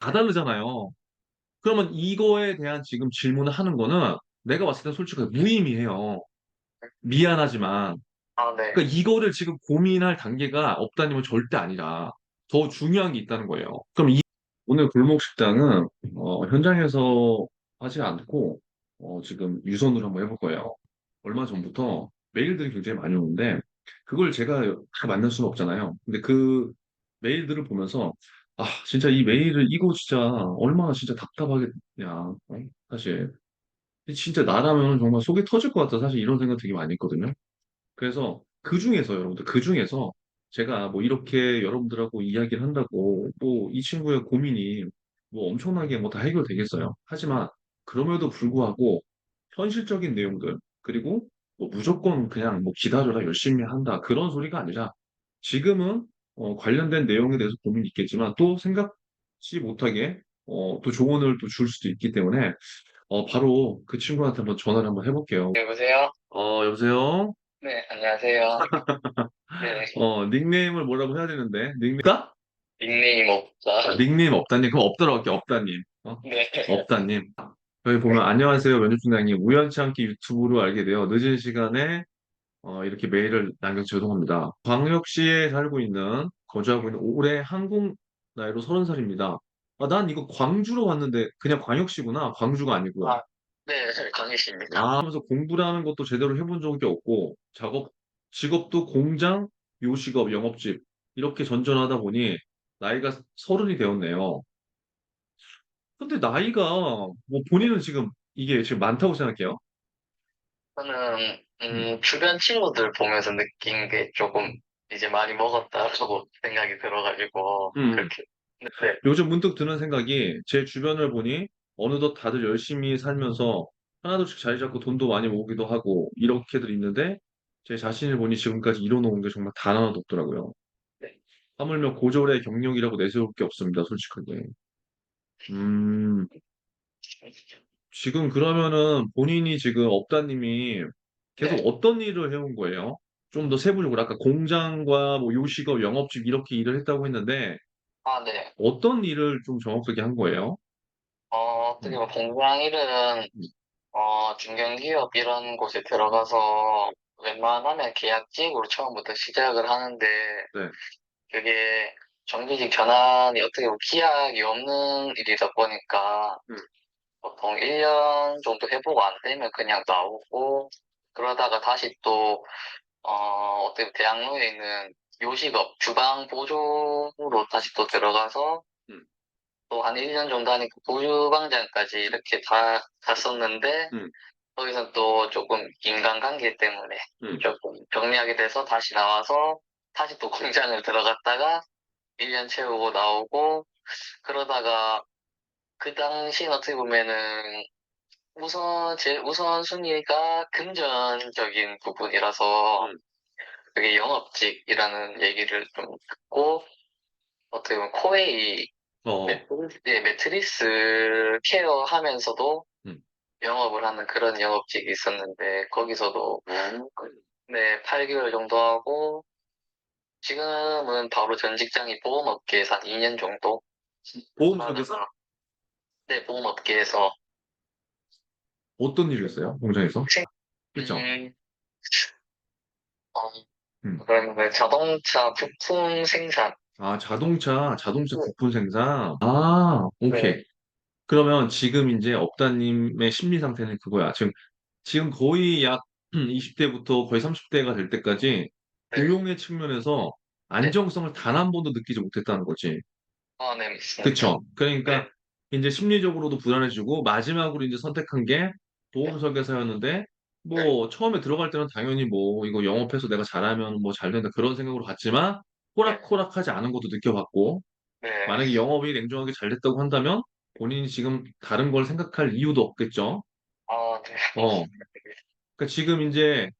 다 다르잖아요. 그러면 이거에 대한 지금 질문을 하는 거는 내가 봤을 때 솔직히 무의미해요. 미안하지만. 아, 네. 그러니까 이거를 지금 고민할 단계가 없다님은 절대 아니라 더 중요한 게 있다는 거예요. 그럼 오늘 골목 식당은 현장에서 하지 않고 지금 유선으로 한번 해볼 거예요. 얼마 전부터 메일들이 굉장히 많이 오는데 그걸 제가 다 만날 수는 없잖아요. 근데 그 메일들을 보면서 아 진짜 이 메일을 이거 진짜 얼마나 진짜 답답하겠냐 사실 진짜 나라면 정말 속이 터질 것 같다 사실 이런 생각 되게 많이 했거든요. 그래서 그 중에서 여러분들 그 중에서 제가 뭐 이렇게 여러분들하고 이야기를 한다고 뭐 이 친구의 고민이 뭐 엄청나게 뭐 다 해결되겠어요. 하지만 그럼에도 불구하고 현실적인 내용들 그리고 뭐 무조건 그냥 뭐 기다려라 열심히 한다 그런 소리가 아니라 지금은 관련된 내용에 대해서 고민이 있겠지만 또 생각지 못하게 또 조언을 또 줄 수도 있기 때문에 바로 그 친구한테 한번 전화를 한번 해볼게요. 여보세요? 여보세요? 네, 안녕하세요. 네, 닉네임을 뭐라고 해야 되는데, 없다? 닉네임 없다. 닉네임 없다님. 그럼 없더라고 할게, 없다님. 네, 없다님. 여기 보면, 네. 안녕하세요, 면접팀장님. 우연치 않게 유튜브로 알게 되어 늦은 시간에 이렇게 메일을 남겨 죄송합니다. 광역시에 살고 있는, 거주하고 있는 올해 한국 나이로 30살입니다. 아, 난 이거 광주로 왔는데, 그냥 광역시구나. 광주가 아니고. 아, 네, 강희씨입니다. 하면서 공부라는 것도 제대로 해본 적이 없고, 직업도 공장, 요식업, 영업직, 이렇게 전전하다 보니, 나이가 30이 되었네요. 근데 나이가, 뭐 본인은 지금 이게 지금 많다고 생각해요? 저는, 음, 주변 친구들 보면서 느낀 게 조금 이제 많이 먹었다고 생각이 들어가지고, 음. 그렇게. 네, 요즘 문득 드는 생각이, 제 주변을 보니, 어느덧 다들 열심히 살면서, 하나둘씩 자리 잡고 돈도 많이 모으기도 하고, 이렇게들 있는데, 제 자신을 보니 지금까지 이뤄놓은 게 정말 단 하나도 없더라고요. 네. 하물며 고졸의 경력이라고 내세울 게 없습니다, 솔직하게. 음, 지금 그러면은 본인이 지금 업다님이 계속 네. 어떤 일을 해온 거예요? 좀 더 세부적으로 아까 공장과 뭐 요식업, 영업직 이렇게 일을 했다고 했는데 아, 네. 어떤 일을 좀 정확하게 한 거예요? 어떻게 음, 보면 공부랑 일은, 음, 중견기업 이런 곳에 들어가서 웬만하면 계약직으로 처음부터 시작을 하는데, 네. 그게 정규직 전환이 어떻게 보면 기약이 없는 일이다 보니까 음, 보통 1년 정도 해보고 안 되면 그냥 나오고 그러다가 다시 또 어떻게 보면 대학로에 있는 요식업 주방 보조로 다시 또 들어가서 음, 또 한 1년 정도 하니까 부주방장까지 이렇게 다 갔었는데 음, 거기서 또 조금 인간관계 때문에 음. 조금 정리하게 돼서 다시 나와서 다시 또 공장을 들어갔다가 1년 채우고 나오고 그러다가 그 당시는 어떻게 보면은 제일 우선순위가 금전적인 부분이라서 음. 그게 영업직이라는 얘기를 좀 듣고 어떻게 보면 코웨이 어, 매트리스 케어 하면서도 음. 영업을 하는 그런 영업직이 있었는데 거기서도 어, 네, 8개월 정도 하고 지금은 바로 전 직장이 보험업계에서 한 2년 정도 보험석에서 하다가 네, 보험업계에서 어떤 일을 했어요? 공장에서? 생- 그렇죠? 음, 어, 음. 그러면 자동차 부품 생산. 아, 자동차 네. 부품 생산. 아, 네. 오케이. 그러면 지금 이제 업다님의 심리 상태는 그거야. 지금 거의 약 20대부터 거의 30대가 될 때까지 네. 고용의 측면에서 네. 안정성을 단 한 번도 느끼지 못했다는 거지. 아, 네, 맞습니다. 그쵸? 그러니까 네. 이제 심리적으로도 불안해지고 마지막으로 이제 선택한 게 네. 보험설계사였는데 네. 뭐 처음에 들어갈 때는 당연히 뭐 이거 영업해서 내가 잘하면 뭐 잘 된다 그런 생각으로 갔지만 네. 호락호락하지 않은 것도 느껴봤고 네. 만약에 영업이 냉정하게 잘 됐다고 한다면 본인이 지금 다른 걸 생각할 이유도 없겠죠. 아, 네, 어. 맞습니다. 그러니까 지금 이제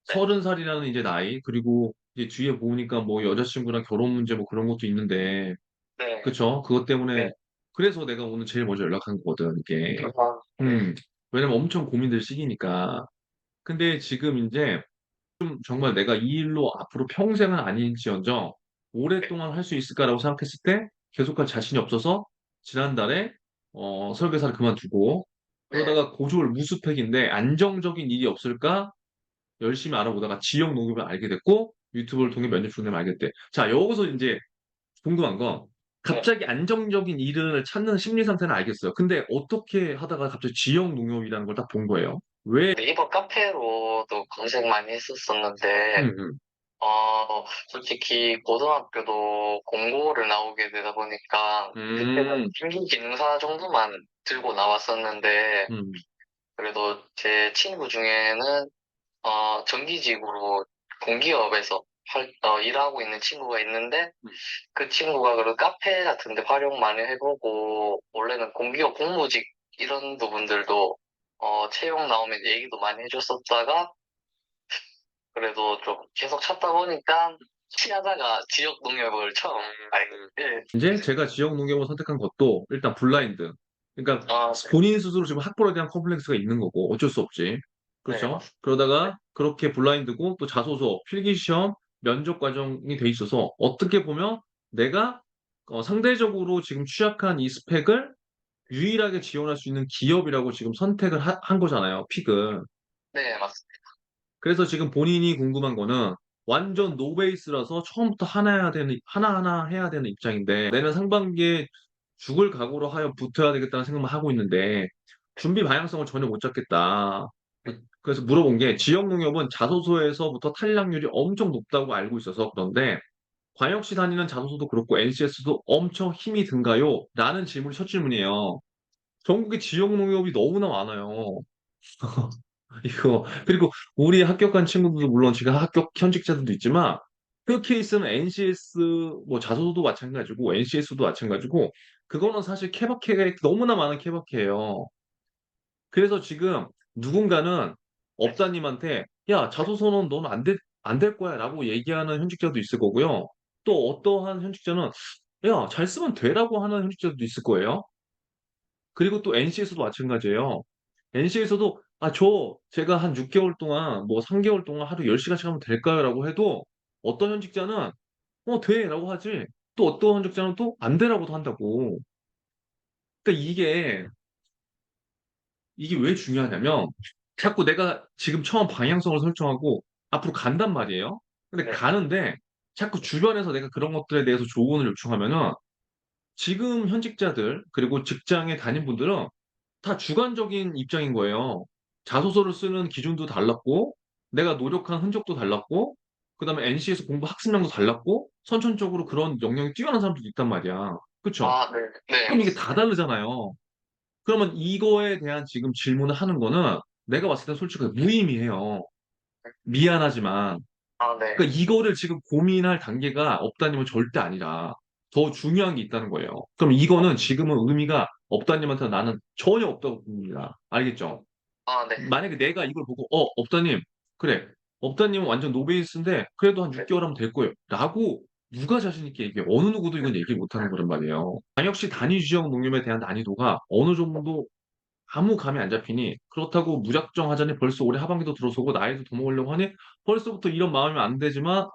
네. 30살이라는 이제 나이 그리고 이제 뒤에 보니까 뭐 여자친구랑 결혼 문제 뭐 그런 것도 있는데 네. 그쵸? 그것 때문에 네. 그래서 내가 오늘 제일 먼저 연락한 거거든 이게 아, 네. 음 왜냐면 엄청 고민될 시기니까 근데 지금 이제 정말 내가 이 일로 앞으로 평생은 아닐지언정 네. 오랫동안 할 수 있을까라고 생각했을 때 계속할 자신이 없어서 지난달에 설계사를 그만두고 네. 그러다가 고졸 무스펙인데 안정적인 일이 없을까 열심히 알아보다가 지역 농협을 알게 됐고 유튜브를 통해 면접 중dem을 알게 됐대. 자, 여기서 이제 궁금한 건 네. 갑자기 안정적인 일을 찾는 심리 상태는 알겠어요. 근데 어떻게 하다가 갑자기 지역 농협이라는 걸 딱 본 거예요? 왜? 네이버 카페로도 검색 많이 했었었는데, 음, 솔직히 고등학교도 공고를 나오게 되다 보니까, 그때는 음, 신규기능사 정도만 들고 나왔었는데, 음, 그래도 제 친구 중에는, 정규직으로 공기업에서 일하고 있는 친구가 있는데, 음. 그 친구가 그런 카페 같은 데 활용 많이 해보고, 원래는 공기업 공무직 이런 부분들도, 채용 나오면 얘기도 많이 해줬었다가, 그래도 좀 계속 찾다 보니까, 취하다가 지역 농협을 처음 알게 돼. 이제 제가 지역 농협을 선택한 것도 일단 블라인드. 그러니까 본인 스스로 지금 학벌에 대한 컴플렉스가 있는 거고 어쩔 수 없지. 네, 그렇죠? 맞습니다. 그러다가 그렇게 블라인드고 또 자소서, 필기시험, 면접 과정이 돼 있어서 어떻게 보면 내가 상대적으로 지금 취약한 이 스펙을 유일하게 지원할 수 있는 기업이라고 지금 선택을 한 거잖아요, 픽을. 네, 맞습니다. 그래서 지금 본인이 궁금한 거는 완전 노베이스라서 처음부터 하나하나 해야 되는 입장인데 내는 상반기에 죽을 각오로 하여 붙어야 되겠다는 생각만 하고 있는데 준비 방향성을 전혀 못 잡겠다. 그래서 물어본 게 지역 농협은 자소서에서부터 탈락률이 엄청 높다고 알고 있어서 그런데 광역시 다니는 자소서도 그렇고 NCS도 엄청 힘이 든가요? 라는 질문이 첫 질문이에요. 전국에 지역 농협이 너무나 많아요. 이거 그리고 우리 합격한 친구들도 물론 지금 합격 현직자들도 있지만 그 케이스는 NCS 뭐 자소서도 마찬가지고 NCS도 마찬가지고 그거는 사실 케바케가 너무나 많은 케바케예요. 그래서 지금 누군가는 업다님한테 야 자소서는 너는 안 될 거야라고 얘기하는 현직자도 있을 거고요. 또 어떠한 현직자는 야 잘 쓰면 돼라고 하는 현직자도 있을 거예요. 그리고 또 NC에서도 마찬가지예요. NC에서도 제가 한 6개월 동안 뭐 3개월 동안 하루 10시간씩 하면 될까요?라고 해도 어떤 현직자는 돼라고 하지. 또 어떤 현직자는 또 안 돼라고도 한다고. 그러니까 이게 왜 중요하냐면 자꾸 내가 지금 처음 방향성을 설정하고 앞으로 간단 말이에요. 근데 네. 가는데 자꾸 주변에서 내가 그런 것들에 대해서 조언을 요청하면은 지금 현직자들 그리고 직장에 다닌 분들은 다 주관적인 입장인 거예요. 자소서를 쓰는 기준도 달랐고, 내가 노력한 흔적도 달랐고, 그다음에 NC에서 공부 학습량도 달랐고, 선천적으로 그런 역량이 뛰어난 사람들도 있단 말이야. 그쵸? 아, 네, 네, 그럼 이게 다 맞습니다. 다르잖아요. 그러면 이거에 대한 지금 질문을 하는 거는 내가 봤을 때 솔직히 무의미해요. 미안하지만. 아, 네. 그러니까 이거를 지금 고민할 단계가 없다님은 절대 아니라 더 중요한 게 있다는 거예요. 그럼 이거는 지금은 의미가 없다님한테 나는 전혀 없다고 봅니다. 알겠죠? 아, 네. 만약에 내가 이걸 보고, 업다님, 그래. 업다님은 완전 노베이스인데, 그래도 한 6개월 하면 될 거예요. 라고, 누가 자신있게 얘기해. 어느 누구도 이건 얘기 못 하는 거란 말이에요. 광역시 단위 지역 농협에 대한 난이도가 어느 정도 아무 감이 안 잡히니, 그렇다고 무작정 하자니 벌써 올해 하반기도 들어서고, 나이도 더 먹으려고 하니, 벌써부터 이런 마음이 안 되지만,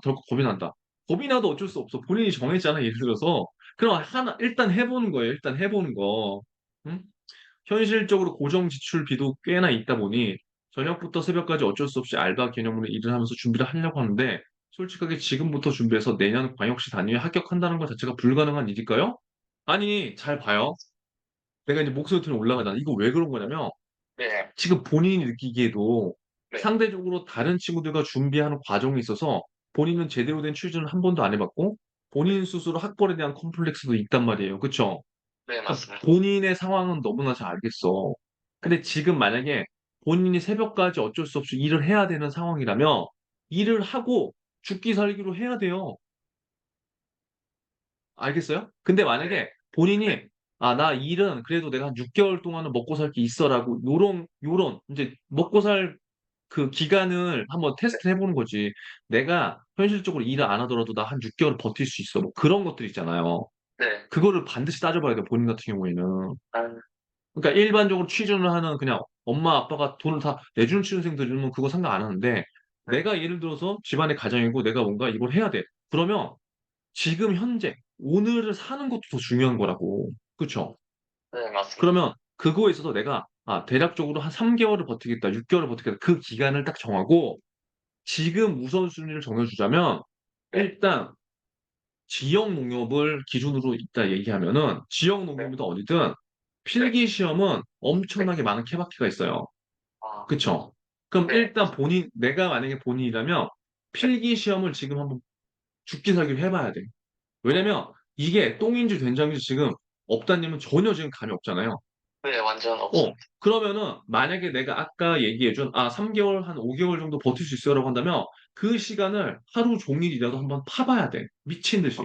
덜컥 겁이 난다. 겁이 나도 어쩔 수 없어. 본인이 정했잖아, 예를 들어서. 그럼 일단 해보는 거예요. 일단 해보는 거. 응? 현실적으로 고정 지출비도 꽤나 있다 보니 저녁부터 새벽까지 어쩔 수 없이 알바 개념으로 일을 하면서 준비를 하려고 하는데 솔직하게 지금부터 준비해서 내년 광역시 단위에 합격한다는 것 자체가 불가능한 일일까요? 아니, 잘 봐요. 내가 이제 목소리 톤이 올라가잖아. 이거 왜 그런 거냐면 네, 지금 본인이 느끼기에도 네, 상대적으로 다른 친구들과 준비하는 과정에 있어서 본인은 제대로 된 취준을 한 번도 안 해봤고 본인 스스로 학벌에 대한 컴플렉스도 있단 말이에요. 그쵸? 네, 그러니까 맞습니다. 본인의 상황은 너무나 잘 알겠어. 근데 지금 만약에 본인이 새벽까지 어쩔 수 없이 일을 해야 되는 상황이라면 일을 하고 죽기 살기로 해야 돼요. 알겠어요? 근데 네, 만약에 본인이 나 일은 그래도 내가 한 6개월 동안은 먹고 살 게 있어라고 요런 이제 먹고 살 그 기간을 한번 테스트를 해보는 거지. 내가 현실적으로 일을 안 하더라도 나 한 6개월 버틸 수 있어. 뭐 그런 것들 있잖아요. 네. 그거를 반드시 따져봐야 돼, 본인 같은 경우에는. 아, 그러니까 일반적으로 취준을 하는 그냥 엄마 아빠가 돈을 다 내주는 취준생들이면 그거 상관 안 하는데 네, 내가 예를 들어서 집안의 가장이고 내가 뭔가 이걸 해야 돼. 그러면 지금 현재 오늘을 사는 것도 더 중요한 거라고. 그쵸? 네, 맞습니다. 그러면 그거에 있어서 내가 대략적으로 한 3개월을 버티겠다, 6개월을 버티겠다. 그 기간을 딱 정하고 지금 우선순위를 정해주자면 네, 일단 지역 농협을 기준으로 있다 얘기하면은 지역 네, 농협이든 어디든 네, 필기 시험은 네, 엄청나게 많은 케바케가 있어요. 아, 그쵸? 그럼 네, 일단 내가 만약에 본인이라면 네, 필기 시험을 지금 한번 죽기 살기로 해봐야 돼. 아, 왜냐면 이게 똥인지 된장인지 지금 업다님은 전혀 지금 감이 없잖아요. 네, 완전 없습니다. 그러면은 만약에 내가 아까 얘기해준 3개월 한 5개월 정도 버틸 수 있어요라고 한다면 그 시간을 하루 종일이라도 한번 파봐야 돼. 미친 듯이.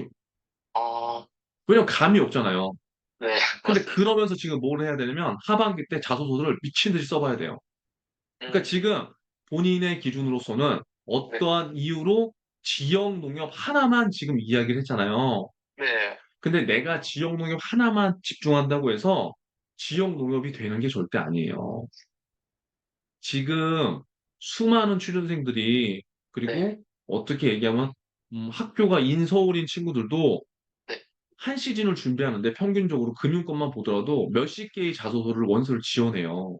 아, 왜냐면 감이 없잖아요. 네, 근데 맞습니다. 그러면서 지금 뭘 해야 되냐면 하반기 때 자소서를 미친 듯이 써봐야 돼요. 그러니까 음, 지금 본인의 기준으로서는 네, 어떠한 이유로 지역 농협 하나만 지금 이야기를 했잖아요. 네, 근데 내가 지역 농협 하나만 집중한다고 해서 지역 농협이 되는 게 절대 아니에요. 지금 수많은 취준생들이 네, 그리고 어떻게 얘기하면 학교가 인서울인 친구들도 네, 한 시즌을 준비하는데 평균적으로 금융권만 보더라도 몇십 개의 자소서를 원서를 지원해요.